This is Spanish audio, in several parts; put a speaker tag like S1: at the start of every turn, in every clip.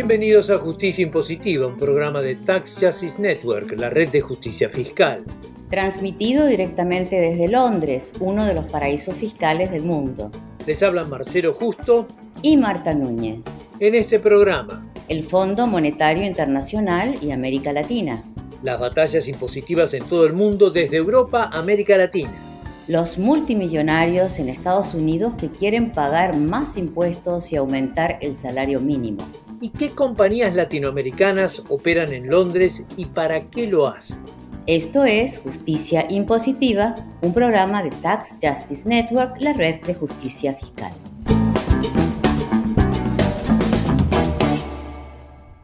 S1: Bienvenidos a Justicia Impositiva, un programa de Tax Justice Network, la red de justicia fiscal.
S2: Transmitido directamente desde Londres, uno de los paraísos fiscales del mundo.
S1: Les hablan Marcelo Justo
S2: y Marta Núñez.
S1: En este programa,
S2: el Fondo Monetario Internacional y América Latina.
S1: Las batallas impositivas en todo el mundo, desde Europa a América Latina.
S2: Los multimillonarios en Estados Unidos que quieren pagar más impuestos y aumentar el salario mínimo.
S1: ¿Y qué compañías latinoamericanas operan en Londres y para qué lo hacen?
S2: Esto es Justicia Impositiva, un programa de Tax Justice Network, la red de justicia fiscal.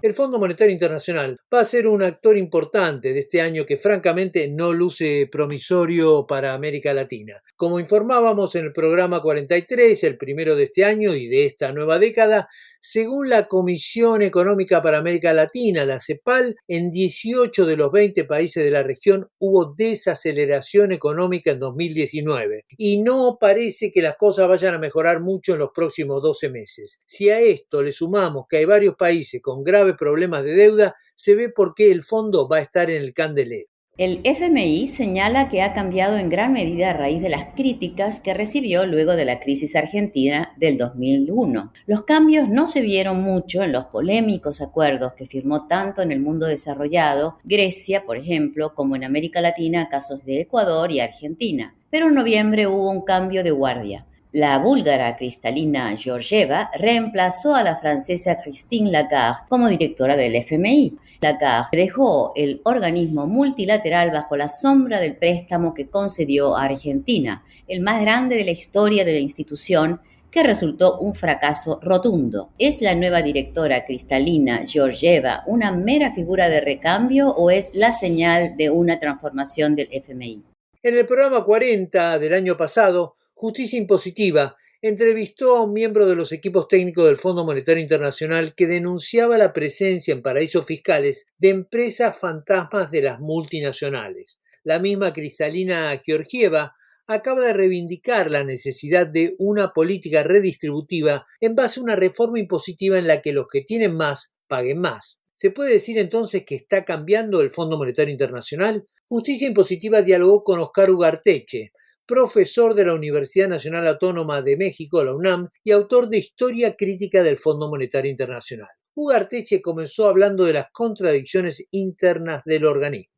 S1: El Fondo Monetario Internacional va a ser un actor importante de este año que francamente no luce promisorio para América Latina. Como informábamos en el programa 43, el primero de este año y de esta nueva década, según la Comisión Económica para América Latina, la CEPAL, en 18 de los 20 países de la región hubo desaceleración económica en 2019 y no parece que las cosas vayan a mejorar mucho en los próximos 12 meses. Si a esto le sumamos que hay varios países con graves problemas de deuda, se ve por qué el fondo va a estar en el candelero.
S2: El FMI señala que ha cambiado en gran medida a raíz de las críticas que recibió luego de la crisis argentina del 2001. Los cambios no se vieron mucho en los polémicos acuerdos que firmó tanto en el mundo desarrollado, Grecia, por ejemplo, como en América Latina, casos de Ecuador y Argentina. Pero en noviembre hubo un cambio de guardia. La búlgara Kristalina Georgieva reemplazó a la francesa Christine Lagarde como directora del FMI. Lagarde dejó el organismo multilateral bajo la sombra del préstamo que concedió a Argentina, el más grande de la historia de la institución, que resultó un fracaso rotundo. ¿Es la nueva directora Kristalina Georgieva una mera figura de recambio o es la señal de una transformación del FMI?
S1: En el programa 40 del año pasado, Justicia Impositiva entrevistó a un miembro de los equipos técnicos del Fondo Monetario Internacional que denunciaba la presencia en paraísos fiscales de empresas fantasmas de las multinacionales. La misma Kristalina Georgieva acaba de reivindicar la necesidad de una política redistributiva en base a una reforma impositiva en la que los que tienen más paguen más. ¿Se puede decir entonces que está cambiando el Fondo Monetario Internacional? Justicia Impositiva dialogó con Oscar Ugarteche, profesor de la Universidad Nacional Autónoma de México, la UNAM, y autor de Historia Crítica del Fondo Monetario Internacional. Ugarteche comenzó hablando de las contradicciones internas del organismo.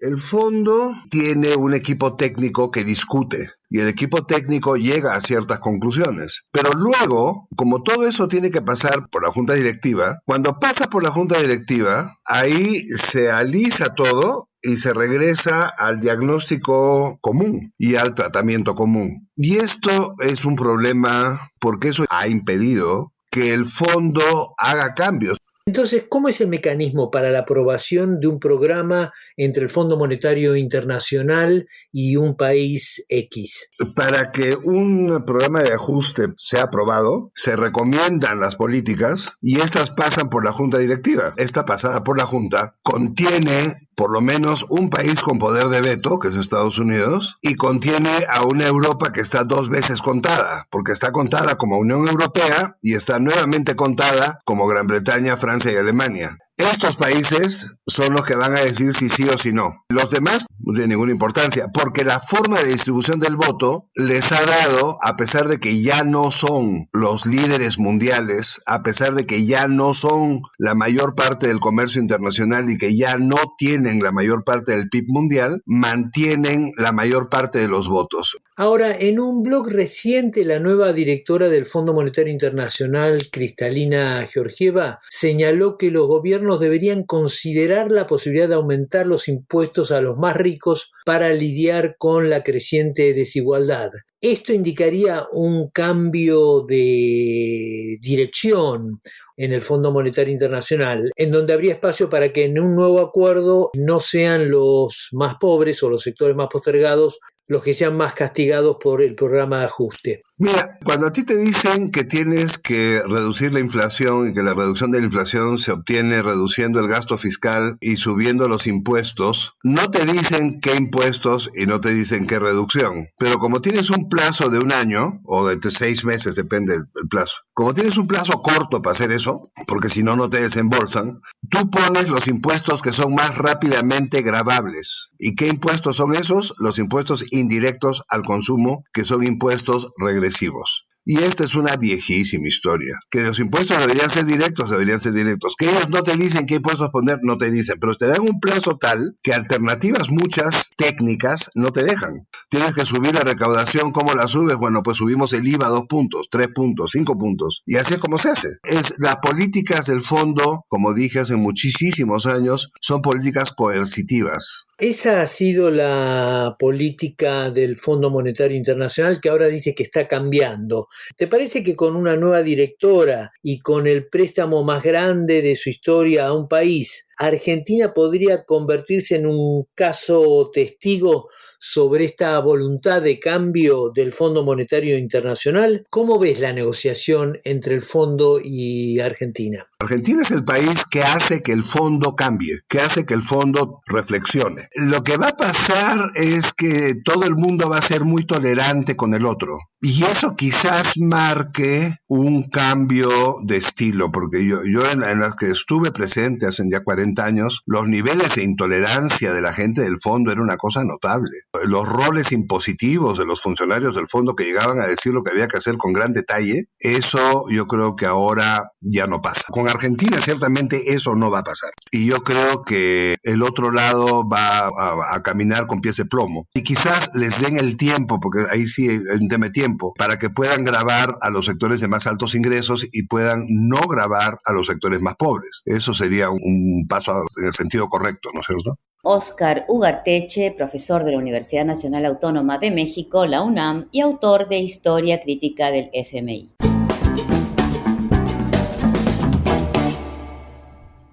S3: El fondo tiene un equipo técnico que discute y el equipo técnico llega a ciertas conclusiones. Pero luego, como todo eso tiene que pasar por la junta directiva, cuando pasa por la junta directiva, ahí se alisa todo y se regresa al diagnóstico común y al tratamiento común. Y esto es un problema porque eso ha impedido que el fondo haga cambios.
S1: Entonces, ¿cómo es el mecanismo para la aprobación de un programa entre el Fondo Monetario Internacional y un país X?
S3: Para que un programa de ajuste sea aprobado, se recomiendan las políticas y estas pasan por la junta directiva. Esta pasada por la junta contiene por lo menos un país con poder de veto, que es Estados Unidos, y contiene a una Europa que está 2 veces contada, porque está contada como Unión Europea y está nuevamente contada como Gran Bretaña, Francia y Alemania. Estos países son los que van a decir si sí o si no. Los demás no tienen ninguna importancia, porque la forma de distribución del voto les ha dado, a pesar de que ya no son los líderes mundiales, a pesar de que ya no son la mayor parte del comercio internacional y que ya no tienen la mayor parte del PIB mundial, mantienen la mayor parte de los votos.
S1: Ahora, en un blog reciente, la nueva directora del Fondo Monetario Internacional, Kristalina Georgieva, señaló que los gobiernos deberían considerar la posibilidad de aumentar los impuestos a los más ricos para lidiar con la creciente desigualdad. Esto indicaría un cambio de dirección en el Fondo Monetario Internacional, en donde habría espacio para que en un nuevo acuerdo no sean los más pobres o los sectores más postergados los que sean más castigados por el programa de ajuste.
S3: Mira, cuando a ti te dicen que tienes que reducir la inflación y que la reducción de la inflación se obtiene reduciendo el gasto fiscal y subiendo los impuestos, no te dicen qué impuestos y no te dicen qué reducción. Pero como tienes un plazo de 1 año o de 6 meses, depende del plazo, como tienes un plazo corto para hacer eso, porque si no, no te desembolsan, tú pones los impuestos que son más rápidamente gravables. ¿Y qué impuestos son esos? Los impuestos indirectos al consumo, que son impuestos regresivos. Y esta es una viejísima historia. Que los impuestos deberían ser directos. Que ellos no te dicen qué impuestos poner, no te dicen. Pero te dan un plazo tal que alternativas muchas técnicas no te dejan. Tienes que subir la recaudación. ¿Cómo la subes? Bueno, pues subimos el IVA 2 puntos, 3 puntos, 5 puntos. Y así es como se hace. Las políticas del fondo, como dije hace muchísimos años, son políticas coercitivas.
S1: Esa ha sido la política del Fondo Monetario Internacional, que ahora dice que está cambiando. ¿Te parece que con una nueva directora y con el préstamo más grande de su historia a un país, Argentina podría convertirse en un caso testigo sobre esta voluntad de cambio del Fondo Monetario Internacional? ¿Cómo ves la negociación entre el fondo y Argentina?
S3: Argentina es el país que hace que el fondo cambie, que hace que el fondo reflexione. Lo que va a pasar es que todo el mundo va a ser muy tolerante con el otro. Y eso quizás marque un cambio de estilo, porque yo en las que estuve presente hace ya 40 años, los niveles de intolerancia de la gente del fondo era una cosa notable. Los roles impositivos de los funcionarios del fondo que llegaban a decir lo que había que hacer con gran detalle, eso yo creo que ahora ya no pasa. Con Argentina ciertamente eso no va a pasar. Y yo creo que el otro lado va a caminar con pies de plomo. Y quizás les den el tiempo, porque ahí sí hay un tema de tiempo, para que puedan gravar a los sectores de más altos ingresos y puedan no gravar a los sectores más pobres. Eso sería un paso en el sentido correcto, ¿no es cierto?
S2: Óscar Ugarteche, profesor de la Universidad Nacional Autónoma de México, la UNAM, y autor de Historia Crítica del FMI.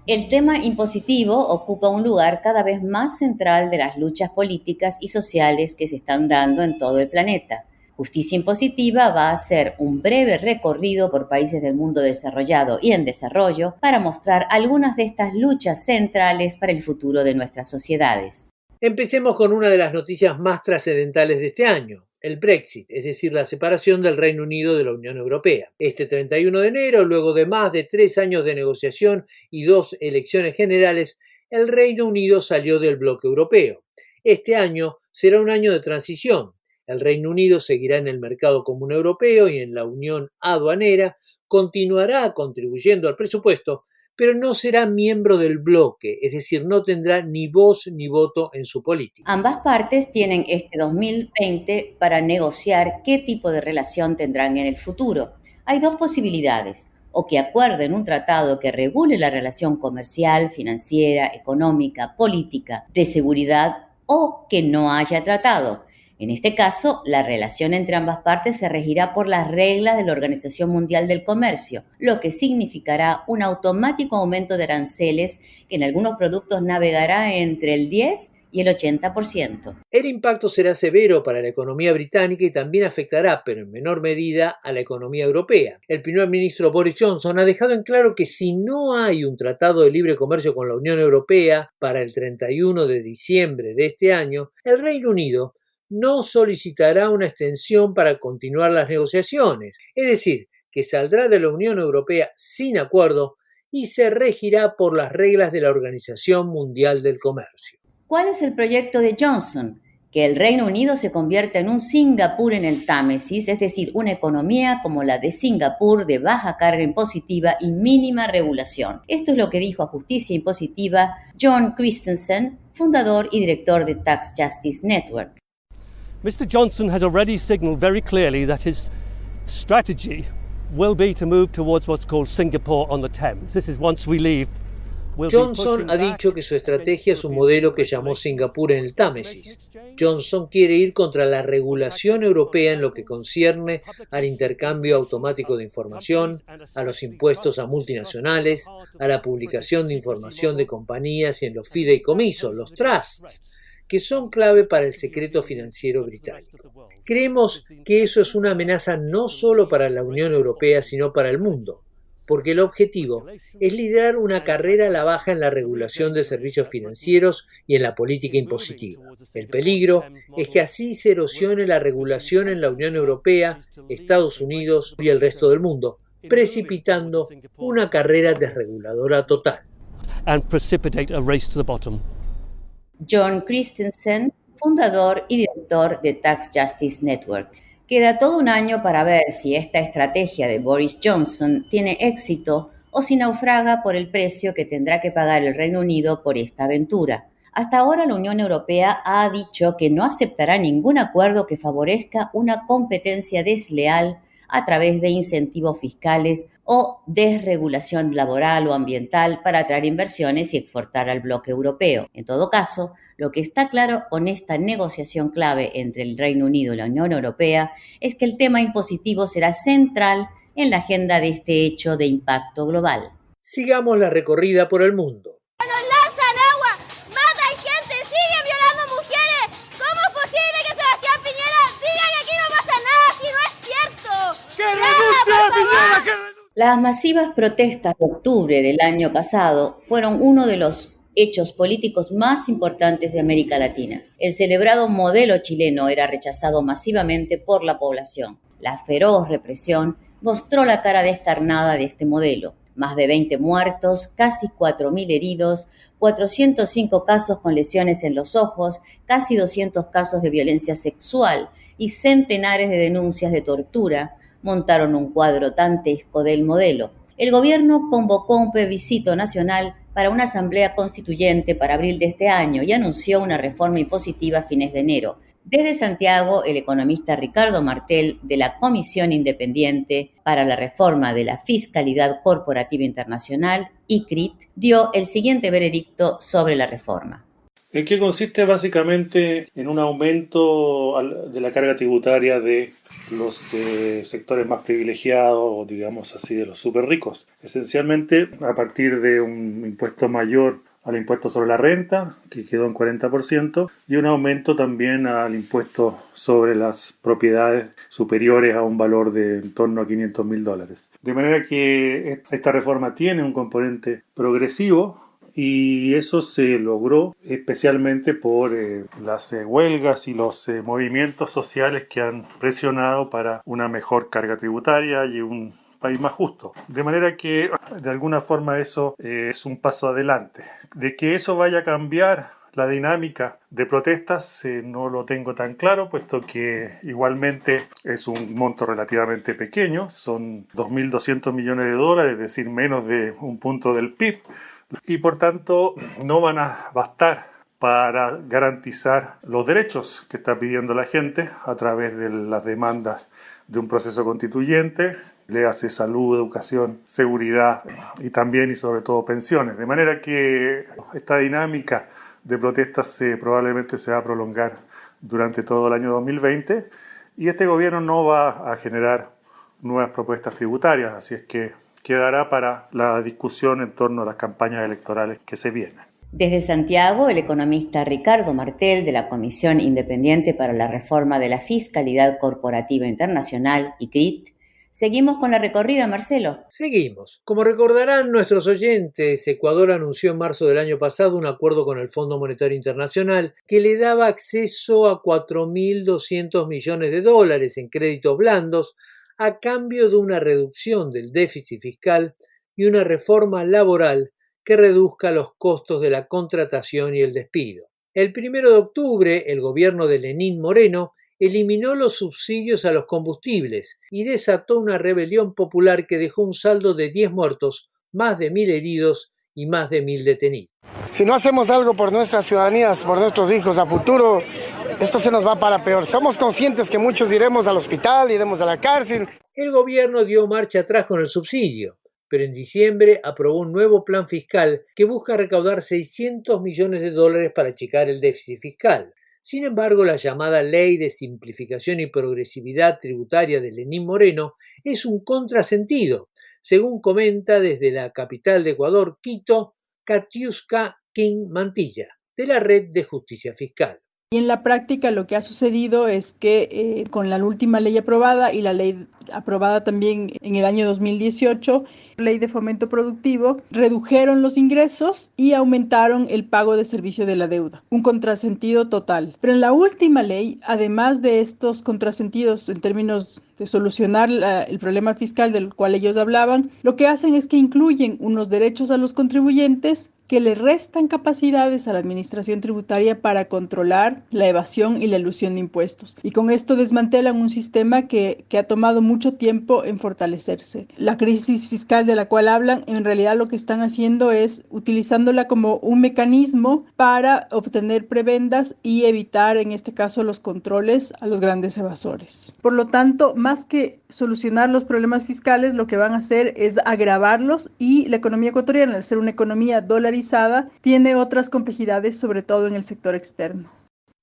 S2: El tema impositivo ocupa un lugar cada vez más central de las luchas políticas y sociales que se están dando en todo el planeta. Justicia Impositiva va a hacer un breve recorrido por países del mundo desarrollado y en desarrollo para mostrar algunas de estas luchas centrales para el futuro de nuestras sociedades.
S1: Empecemos con una de las noticias más trascendentales de este año, el Brexit, es decir, la separación del Reino Unido de la Unión Europea. Este 31 de enero, luego de más de 3 años de negociación y 2 elecciones generales, el Reino Unido salió del bloque europeo. Este año será un año de transición. El Reino Unido seguirá en el mercado común europeo y en la unión aduanera, continuará contribuyendo al presupuesto, pero no será miembro del bloque, es decir, no tendrá ni voz ni voto en su política.
S2: Ambas partes tienen este 2020 para negociar qué tipo de relación tendrán en el futuro. Hay 2 posibilidades: o que acuerden un tratado que regule la relación comercial, financiera, económica, política, de seguridad, o que no haya tratado. En este caso, la relación entre ambas partes se regirá por las reglas de la Organización Mundial del Comercio, lo que significará un automático aumento de aranceles que en algunos productos navegará entre el 10 y el 80%.
S1: El impacto será severo para la economía británica y también afectará, pero en menor medida, a la economía europea. El primer ministro Boris Johnson ha dejado en claro que si no hay un tratado de libre comercio con la Unión Europea para el 31 de diciembre de este año, el Reino Unido no solicitará una extensión para continuar las negociaciones, es decir, que saldrá de la Unión Europea sin acuerdo y se regirá por las reglas de la Organización Mundial del Comercio.
S2: ¿Cuál es el proyecto de Johnson? Que el Reino Unido se convierta en un Singapur en el Támesis, es decir, una economía como la de Singapur de baja carga impositiva y mínima regulación. Esto es lo que dijo a Justicia Impositiva John Christensen, fundador y director de Tax Justice Network.
S4: Mr. Johnson has already signalled very clearly that his strategy will be to move towards what's called Singapore on the Thames. This is once we leave.
S1: Johnson ha dicho que su estrategia es un modelo que llamó Singapur en el Támesis. Johnson quiere ir contra la regulación europea en lo que concierne al intercambio automático de información, a los impuestos a multinacionales, a la publicación de información de compañías y en los fideicomisos, los trusts, que son clave para el secreto financiero británico. Creemos que eso es una amenaza no solo para la Unión Europea, sino para el mundo, porque el objetivo es liderar una carrera a la baja en la regulación de servicios financieros y en la política impositiva. El peligro es que así se erosione la regulación en la Unión Europea, Estados Unidos y el resto del mundo, precipitando una carrera desreguladora total.
S4: And precipitate a race to the bottom.
S2: John Christensen, fundador y director de Tax Justice Network. Queda todo un año para ver si esta estrategia de Boris Johnson tiene éxito o si naufraga por el precio que tendrá que pagar el Reino Unido por esta aventura. Hasta ahora la Unión Europea ha dicho que no aceptará ningún acuerdo que favorezca una competencia desleal a través de incentivos fiscales o desregulación laboral o ambiental para atraer inversiones y exportar al bloque europeo. En todo caso, lo que está claro con esta negociación clave entre el Reino Unido y la Unión Europea es que el tema impositivo será central en la agenda de este hecho de impacto global.
S1: Sigamos la recorrida por el mundo.
S5: ¡Nos lanzan agua! ¡Matan gente! ¡Siguen violando mujeres! ¿Cómo es posible que Sebastián Piñera diga que aquí no pasa nada si no es cierto?
S6: ¡Que renuncie, Piñera! ¡Que renuncie!
S2: Las masivas protestas de octubre del año pasado fueron uno de los hechos políticos más importantes de América Latina. El celebrado modelo chileno era rechazado masivamente por la población. La feroz represión mostró la cara descarnada de este modelo. Más de 20 muertos, casi 4.000 heridos, 405 casos con lesiones en los ojos, casi 200 casos de violencia sexual y centenares de denuncias de tortura montaron un cuadro dantesco del modelo. El gobierno convocó un plebiscito nacional para una asamblea constituyente para abril de este año y anunció una reforma impositiva a fines de enero. Desde Santiago, el economista Ricardo Martel, de la Comisión Independiente para la Reforma de la Fiscalidad Corporativa Internacional, ICRIT, dio el siguiente veredicto sobre la reforma.
S6: ¿En qué consiste? Básicamente en un aumento de la carga tributaria de los sectores más privilegiados, digamos así, de los súper ricos. Esencialmente a partir de un impuesto mayor al impuesto sobre la renta, que quedó en 40%, y un aumento también al impuesto sobre las propiedades superiores a un valor de en torno a $500.000. De manera que esta reforma tiene un componente progresivo, y eso se logró especialmente por las huelgas y los movimientos sociales que han presionado para una mejor carga tributaria y un país más justo. De manera que de alguna forma eso es un paso adelante. De que eso vaya a cambiar la dinámica de protestas no lo tengo tan claro, puesto que igualmente es un monto relativamente pequeño, son 2.200 millones de dólares, es decir, menos de un punto del PIB. Y por tanto no van a bastar para garantizar los derechos que está pidiendo la gente a través de las demandas de un proceso constituyente, le hace salud, educación, seguridad y también y sobre todo pensiones. De manera que esta dinámica de protestas probablemente se va a prolongar durante todo el año 2020 y este gobierno no va a generar nuevas propuestas tributarias, así es que quedará para la discusión en torno a las campañas electorales que se vienen.
S2: Desde Santiago, el economista Ricardo Martel, de la Comisión Independiente para la Reforma de la Fiscalidad Corporativa Internacional, ICRIT. Seguimos con la recorrida, Marcelo.
S1: Seguimos. Como recordarán nuestros oyentes, Ecuador anunció en marzo del año pasado un acuerdo con el Fondo Monetario Internacional que le daba acceso a 4.200 millones de dólares en créditos blandos a cambio de una reducción del déficit fiscal y una reforma laboral que reduzca los costos de la contratación y el despido. El 1 de octubre, el gobierno de Lenín Moreno eliminó los subsidios a los combustibles y desató una rebelión popular que dejó un saldo de 10 muertos, más de 1.000 heridos y más de 1.000 detenidos.
S7: Si no hacemos algo por nuestras ciudadanías, por nuestros hijos a futuro, esto se nos va para peor. Somos conscientes que muchos iremos al hospital, iremos a la cárcel.
S1: El gobierno dio marcha atrás con el subsidio, pero en diciembre aprobó un nuevo plan fiscal que busca recaudar 600 millones de dólares para achicar el déficit fiscal. Sin embargo, la llamada Ley de Simplificación y Progresividad Tributaria de Lenín Moreno es un contrasentido, según comenta desde la capital de Ecuador, Quito, Katiuska King Mantilla. de la Red de Justicia Fiscal.
S8: Y en la práctica lo que ha sucedido es que con la última ley aprobada y la ley aprobada también en el año 2018, ley de fomento productivo, redujeron los ingresos y aumentaron el pago de servicio de la deuda. Un contrasentido total. Pero en la última ley, además de estos contrasentidos en términos de solucionar el problema fiscal del cual ellos hablaban, lo que hacen es que incluyen unos derechos a los contribuyentes que le restan capacidades a la administración tributaria para controlar la evasión y la elusión de impuestos. Y con esto desmantelan un sistema que ha tomado mucho tiempo en fortalecerse. La crisis fiscal de la cual hablan, en realidad lo que están haciendo es utilizándola como un mecanismo para obtener prebendas y evitar, en este caso, los controles a los grandes evasores. Por lo tanto, más que solucionar los problemas fiscales, lo que van a hacer es agravarlos, y la economía ecuatoriana, al ser una economía dolarizada, tiene otras complejidades, sobre todo en el sector externo.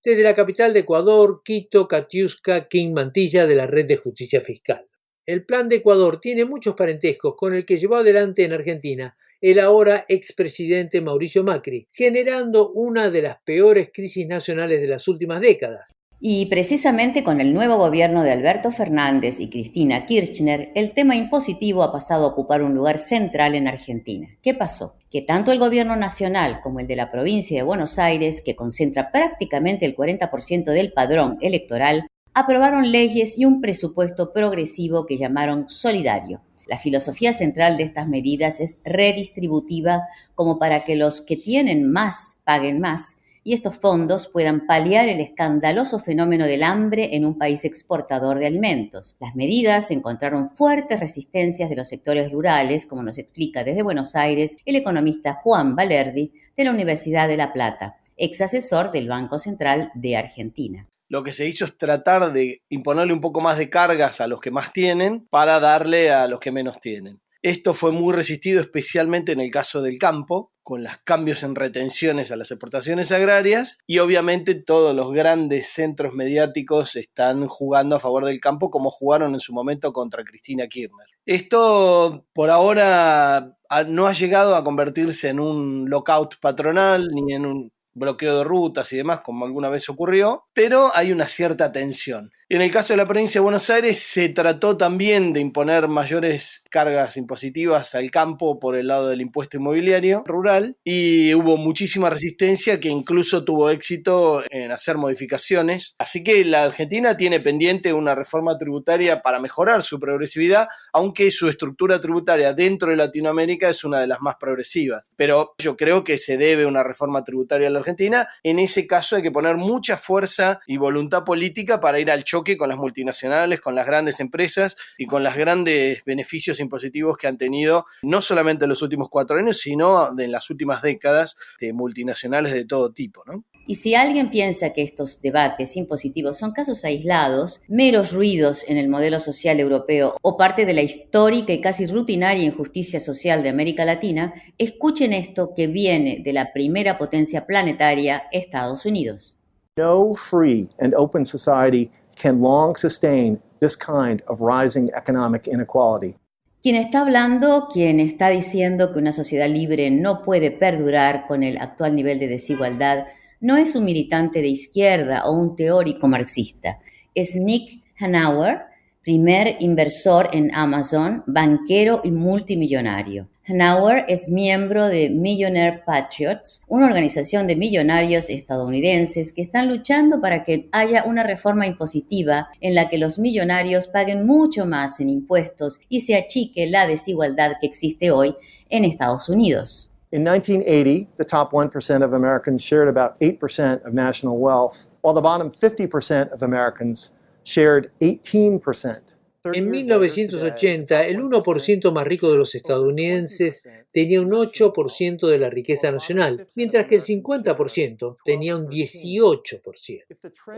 S1: Desde la capital de Ecuador, Quito, Katiuska King Mantilla, de la Red de Justicia Fiscal. El Plan de Ecuador tiene muchos parentescos con el que llevó adelante en Argentina el ahora expresidente Mauricio Macri, generando una de las peores crisis nacionales de las últimas décadas.
S2: Y precisamente con el nuevo gobierno de Alberto Fernández y Cristina Kirchner, el tema impositivo ha pasado a ocupar un lugar central en Argentina. ¿Qué pasó? Que tanto el gobierno nacional como el de la provincia de Buenos Aires, que concentra prácticamente el 40% del padrón electoral, aprobaron leyes y un presupuesto progresivo que llamaron solidario. La filosofía central de estas medidas es redistributiva, como para que los que tienen más paguen más, y estos fondos puedan paliar el escandaloso fenómeno del hambre en un país exportador de alimentos. Las medidas encontraron fuertes resistencias de los sectores rurales, como nos explica desde Buenos Aires el economista Juan Valerdi de la Universidad de La Plata, ex asesor del Banco Central de Argentina.
S9: Lo que se hizo es tratar de imponerle un poco más de cargas a los que más tienen para darle a los que menos tienen. Esto fue muy resistido, especialmente en el caso del campo, con los cambios en retenciones a las exportaciones agrarias, y obviamente todos los grandes centros mediáticos están jugando a favor del campo, como jugaron en su momento contra Cristina Kirchner. Esto por ahora no ha llegado a convertirse en un lockout patronal ni en un bloqueo de rutas y demás, como alguna vez ocurrió, pero hay una cierta tensión. En el caso de la provincia de Buenos Aires se trató también de imponer mayores cargas impositivas al campo por el lado del impuesto inmobiliario rural, y hubo muchísima resistencia que incluso tuvo éxito en hacer modificaciones. Así que la Argentina tiene pendiente una reforma tributaria para mejorar su progresividad, aunque su estructura tributaria dentro de Latinoamérica es una de las más progresivas. Pero yo creo que se debe una reforma tributaria a la Argentina. En ese caso hay que poner mucha fuerza y voluntad política para ir al choque con las multinacionales, con las grandes empresas y con los grandes beneficios impositivos que han tenido no solamente en los últimos 4 años, sino en las últimas décadas, de multinacionales de todo tipo, ¿no?
S2: Y si alguien piensa que estos debates impositivos son casos aislados, meros ruidos en el modelo social europeo o parte de la histórica y casi rutinaria injusticia social de América Latina, escuchen esto que viene de la primera potencia planetaria, Estados Unidos.
S10: No free and open society can long sustain this kind of rising economic inequality.
S2: Quien está hablando, quien está diciendo que una sociedad libre no puede perdurar con el actual nivel de desigualdad, no es un militante de izquierda o un teórico marxista. Es Nick Hanauer, primer inversor en Amazon, banquero y multimillonario. Hanauer es miembro de Millionaire Patriots, una organización de millonarios estadounidenses que están luchando para que haya una reforma impositiva en la que los millonarios paguen mucho más en impuestos y se achique la desigualdad que existe hoy en Estados Unidos.
S10: In 1980, the top 1% of Americans shared about 8% of national wealth, while the bottom 50% of Americans shared 18%.
S1: En 1980, el 1% más rico de los estadounidenses tenía un 8% de la riqueza nacional, mientras que el 50% tenía un 18%.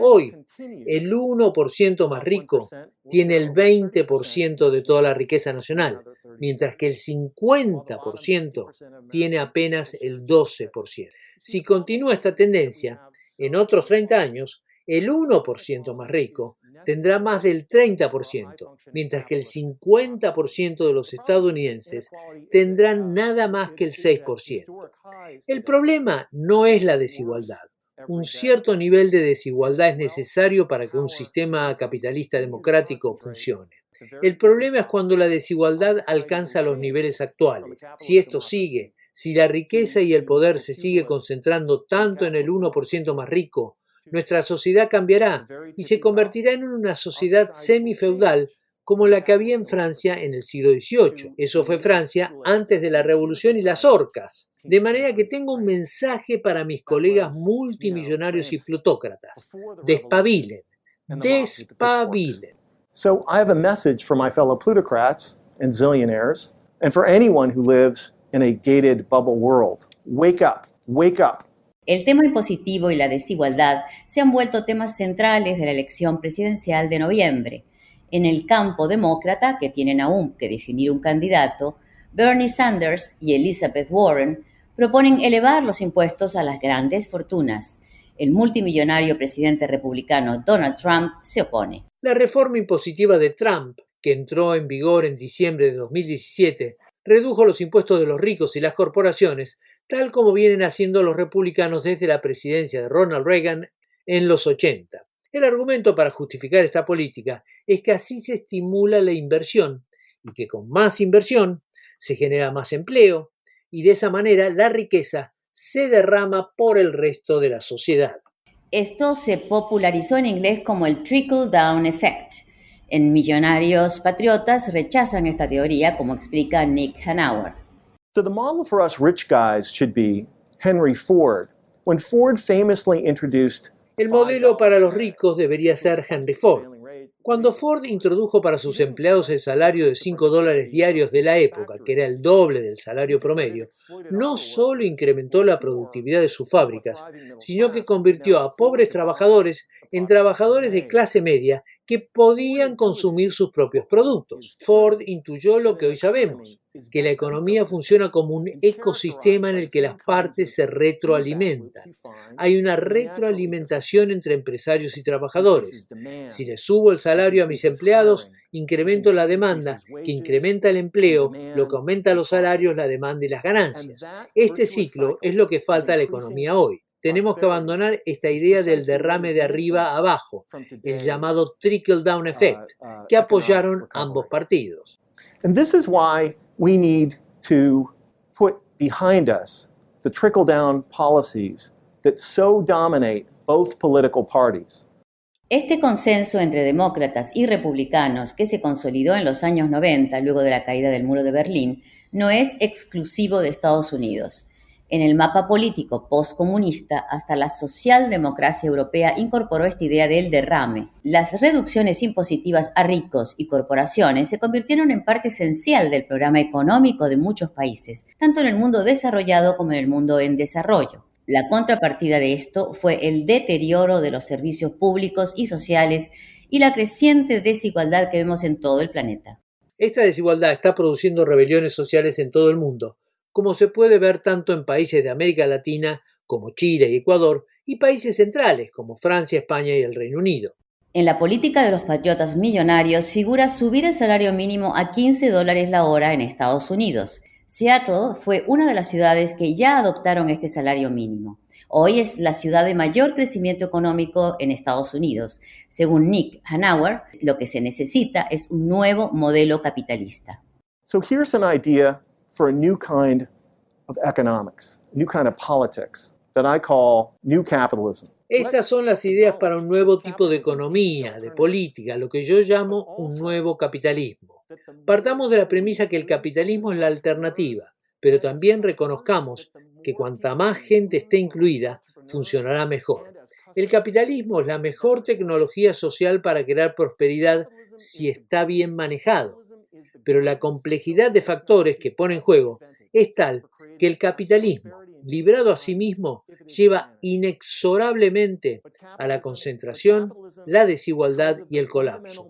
S1: Hoy, el 1% más rico tiene el 20% de toda la riqueza nacional, mientras que el 50% tiene apenas el 12%. Si continúa esta tendencia, en otros 30 años, el 1% más rico tendrá más del 30%, mientras que el 50% de los estadounidenses tendrán nada más que el 6%. El problema no es la desigualdad. Un cierto nivel de desigualdad es necesario para que un sistema capitalista democrático funcione. El problema es cuando la desigualdad alcanza los niveles actuales. Si esto sigue, si la riqueza y el poder se sigue concentrando tanto en el 1% más rico, nuestra sociedad cambiará y se convertirá en una sociedad semifeudal como la que había en Francia en el siglo XVIII. Eso fue Francia antes de la Revolución y las horcas. De manera que tengo un mensaje para mis colegas multimillonarios y plutócratas. Despabilen, despabilen.
S10: So I have a message for my fellow plutocrats and zillionaires, and for anyone who lives in a gated bubble world. Wake up, wake up.
S2: El tema impositivo y la desigualdad se han vuelto temas centrales de la elección presidencial de noviembre. En el campo demócrata, que tienen aún que definir un candidato, Bernie Sanders y Elizabeth Warren proponen elevar los impuestos a las grandes fortunas. El multimillonario presidente republicano Donald Trump se opone.
S1: La reforma impositiva de Trump, que entró en vigor en diciembre de 2017, redujo los impuestos de los ricos y las corporaciones, tal como vienen haciendo los republicanos desde la presidencia de Ronald Reagan en los 80. El argumento para justificar esta política es que así se estimula la inversión y que con más inversión se genera más empleo y de esa manera la riqueza se derrama por el resto de la sociedad.
S2: Esto se popularizó en inglés como el trickle-down effect. En Millonarios Patriotas rechazan esta teoría, como explica Nick Hanauer.
S10: So the model for us rich guys should be Henry Ford. When Ford famously introduced
S1: El modelo para los ricos debería ser Henry Ford. Cuando Ford introdujo para sus empleados el salario de $5 diarios de la época, que era el doble del salario promedio, no solo incrementó la productividad de sus fábricas, sino que convirtió a pobres trabajadores en trabajadores de clase media que podían consumir sus propios productos. Ford intuyó lo que hoy sabemos, que la economía funciona como un ecosistema en el que las partes se retroalimentan. Hay una retroalimentación entre empresarios y trabajadores. Si le subo el salario a mis empleados, incremento la demanda, que incrementa el empleo, lo que aumenta los salarios, la demanda y las ganancias. Este ciclo es lo que falta a la economía hoy. Tenemos que abandonar esta idea del derrame de arriba a abajo, el llamado trickle-down effect, que apoyaron ambos partidos.
S10: And this is why we need to put behind us the trickle-down policies that so dominate both political parties.
S2: Este consenso entre demócratas y republicanos que se consolidó en los años 90, luego de la caída del muro de Berlín, no es exclusivo de Estados Unidos. En el mapa político postcomunista, hasta la socialdemocracia europea incorporó esta idea del derrame. Las reducciones impositivas a ricos y corporaciones se convirtieron en parte esencial del programa económico de muchos países, tanto en el mundo desarrollado como en el mundo en desarrollo. La contrapartida de esto fue el deterioro de los servicios públicos y sociales y la creciente desigualdad que vemos en todo el planeta.
S1: Esta desigualdad está produciendo rebeliones sociales en todo el mundo, como se puede ver tanto en países de América Latina como Chile y Ecuador, y países centrales como Francia, España y el Reino Unido.
S2: En la política de los patriotas millonarios figura subir el salario mínimo a $15 la hora en Estados Unidos. Seattle fue una de las ciudades que ya adoptaron este salario mínimo. Hoy es la ciudad de mayor crecimiento económico en Estados Unidos. Según Nick Hanauer, lo que se necesita es un nuevo modelo capitalista.
S10: So here's an idea for a new kind of economics, a new kind of politics that I call new capitalism.
S1: Estas son las ideas para un nuevo tipo de economía, de política, lo que yo llamo un nuevo capitalismo. Partamos de la premisa que el capitalismo es la alternativa, pero también reconozcamos que cuanta más gente esté incluida, funcionará mejor. El capitalismo es la mejor tecnología social para crear prosperidad si está bien manejado, pero la complejidad de factores que pone en juego es tal que el capitalismo, librado a sí mismo, lleva inexorablemente a la concentración, la desigualdad y el colapso.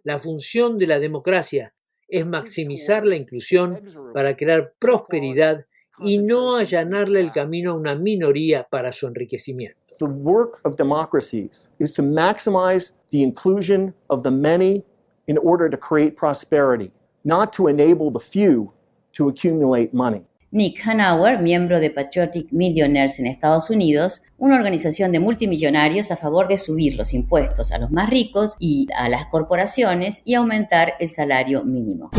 S1: La función de la democracia es maximizar la inclusión para crear prosperidad y no allanarle el camino a una minoría para su enriquecimiento.
S10: The work of democracies is to maximize the inclusion of the many in order to create prosperity, not to enable the few to accumulate money.
S2: Nick Hanauer, miembro de Patriotic Millionaires en Estados Unidos, una organización de multimillonarios a favor de subir los impuestos a los más ricos y a las corporaciones y aumentar el salario mínimo.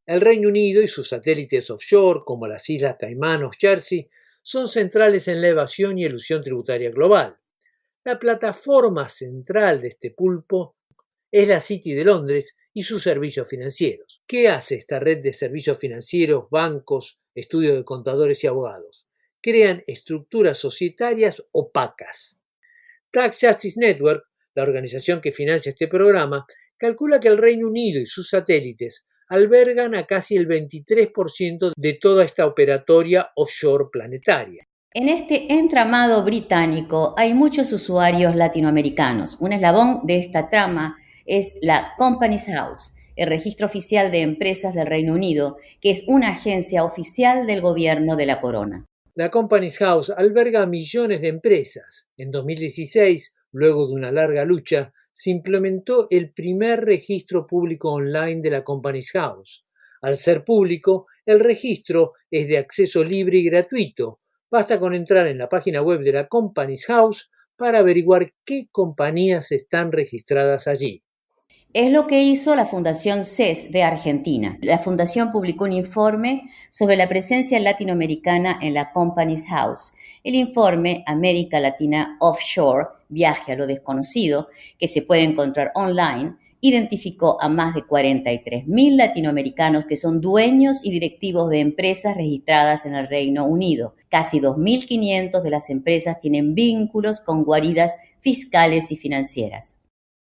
S1: El Reino Unido y sus satélites offshore, como las Islas Caimán o Jersey, son centrales en la evasión y elusión tributaria global. La plataforma central de este pulpo es la City de Londres y sus servicios financieros. ¿Qué hace esta red de servicios financieros, bancos, estudios de contadores y abogados? Crean estructuras societarias opacas. Tax Justice Network, la organización que financia este programa, calcula que el Reino Unido y sus satélites albergan a casi el 23% de toda esta operatoria offshore planetaria.
S2: En este entramado británico hay muchos usuarios latinoamericanos. Un eslabón de esta trama es la Companies House, el registro oficial de empresas del Reino Unido, que es una agencia oficial del gobierno de la corona.
S1: La Companies House alberga millones de empresas. En 2016, luego de una larga lucha, se implementó el primer registro público online de la Companies House. Al ser público, el registro es de acceso libre y gratuito. Basta con entrar en la página web de la Companies House para averiguar qué compañías están registradas allí.
S2: Es lo que hizo la Fundación CES de Argentina. La fundación publicó un informe sobre la presencia latinoamericana en la Companies House. El informe América Latina Offshore, Viaje a lo Desconocido, que se puede encontrar online, identificó a más de 43.000 latinoamericanos que son dueños y directivos de empresas registradas en el Reino Unido. Casi 2.500 de las empresas tienen vínculos con guaridas fiscales y financieras.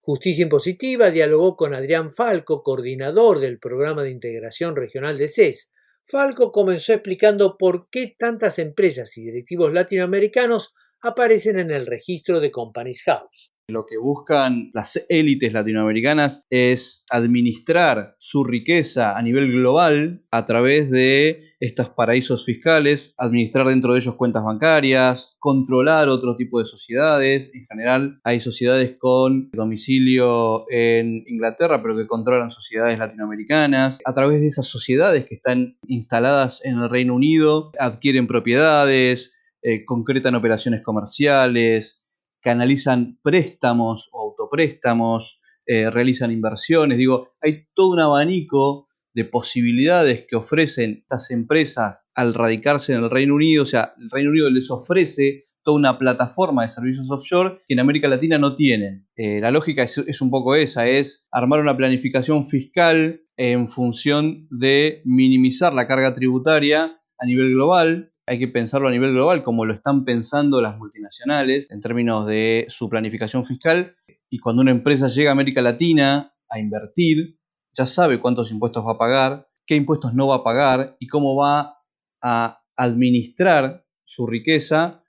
S1: Justicia Impositiva dialogó con Adrián Falco, coordinador del Programa de Integración Regional de CES. Falco comenzó explicando por qué tantas empresas y directivos latinoamericanos aparecen en el registro de Companies House.
S11: Lo que buscan las élites latinoamericanas es administrar su riqueza a nivel global a través de estos paraísos fiscales, administrar dentro de ellos cuentas bancarias, controlar otro tipo de sociedades. En general hay sociedades con domicilio en Inglaterra, pero que controlan sociedades latinoamericanas. A través de esas sociedades que están instaladas en el Reino Unido, adquieren propiedades, concretan operaciones comerciales, canalizan préstamos o autopréstamos, realizan inversiones. Hay todo un abanico de posibilidades que ofrecen estas empresas al radicarse en el Reino Unido. O sea, el Reino Unido les ofrece toda una plataforma de servicios offshore que en América Latina no tienen. La lógica es un poco esa, es armar una planificación fiscal en función de minimizar la carga tributaria a nivel global. Hay que pensarlo a nivel global como lo están pensando las multinacionales en términos de su planificación fiscal. Y cuando una empresa llega a América Latina a invertir, ya sabe cuántos impuestos va a pagar, qué impuestos no va a pagar y cómo va a administrar su riqueza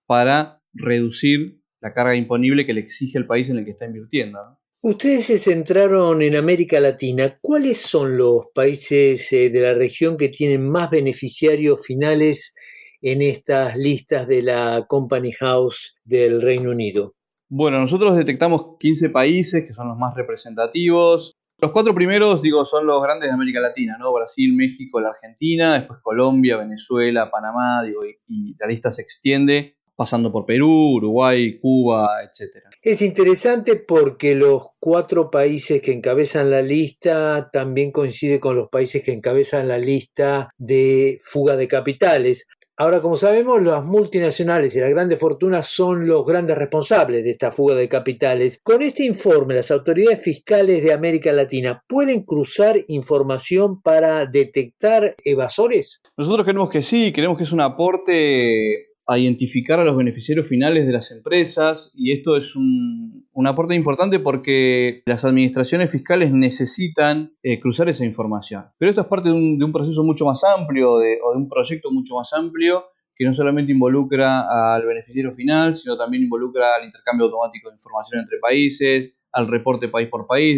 S11: para reducir la carga imponible que le exige el país en el que está invirtiendo, ¿no?
S1: Ustedes se centraron en América Latina. ¿Cuáles son los países de la región que tienen más beneficiarios finales en estas listas de la Company House del Reino Unido?
S11: Bueno, nosotros detectamos 15 países que son los más representativos. Los 4 primeros, son los grandes de América Latina, ¿no? Brasil, México, la Argentina, después Colombia, Venezuela, Panamá, y la lista se extiende, pasando por Perú, Uruguay, Cuba, etc.
S1: Es interesante porque los 4 países que encabezan la lista también coincide con los países que encabezan la lista de fuga de capitales. Ahora, como sabemos, las multinacionales y las grandes fortunas son los grandes responsables de esta fuga de capitales. Con este informe, las autoridades fiscales de América Latina ¿pueden cruzar información para detectar evasores?
S11: Nosotros creemos que sí, creemos que es un aporte a identificar a los beneficiarios finales de las empresas, y esto es un aporte importante porque las administraciones fiscales necesitan cruzar esa información. Pero esto es parte de un proceso mucho más amplio o de un proyecto mucho más amplio que no solamente involucra al beneficiario final, sino también involucra al intercambio automático de información entre países, al reporte país por país.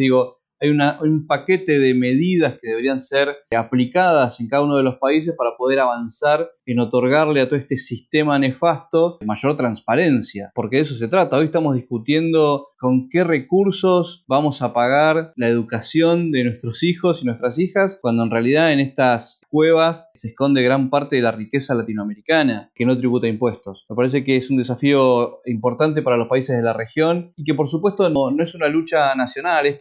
S11: hay un paquete de medidas que deberían ser aplicadas en cada uno de los países para poder avanzar en otorgarle a todo este sistema nefasto mayor transparencia, porque de eso se trata. Hoy estamos discutiendo con qué recursos vamos a pagar la educación de nuestros hijos y nuestras hijas, cuando en realidad en estas cuevas se esconde gran parte de la riqueza latinoamericana que no tributa impuestos. Me parece que es un desafío importante para los países de la región y que por supuesto no es una lucha nacional, hay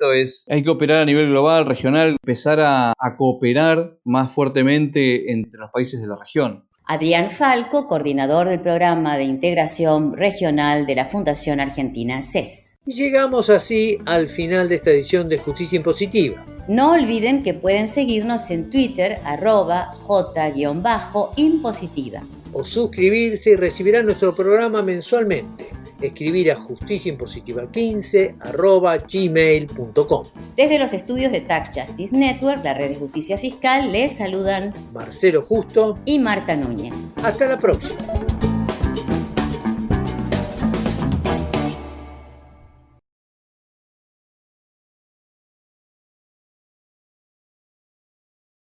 S11: que operar a nivel global, regional, empezar a cooperar más fuertemente entre los países de la región.
S2: Adrián Falco, coordinador del programa de integración regional de la Fundación Argentina CES.
S1: Y llegamos así al final de esta edición de Justicia Impositiva.
S2: No olviden que pueden seguirnos en Twitter, @j_impositiva.
S1: O suscribirse y recibirán nuestro programa mensualmente. Escribir a justiciaimpositiva15@gmail.com.
S2: Desde los estudios de Tax Justice Network, la red de justicia fiscal, les saludan
S1: Marcelo Justo
S2: y Marta Núñez.
S1: Hasta la próxima.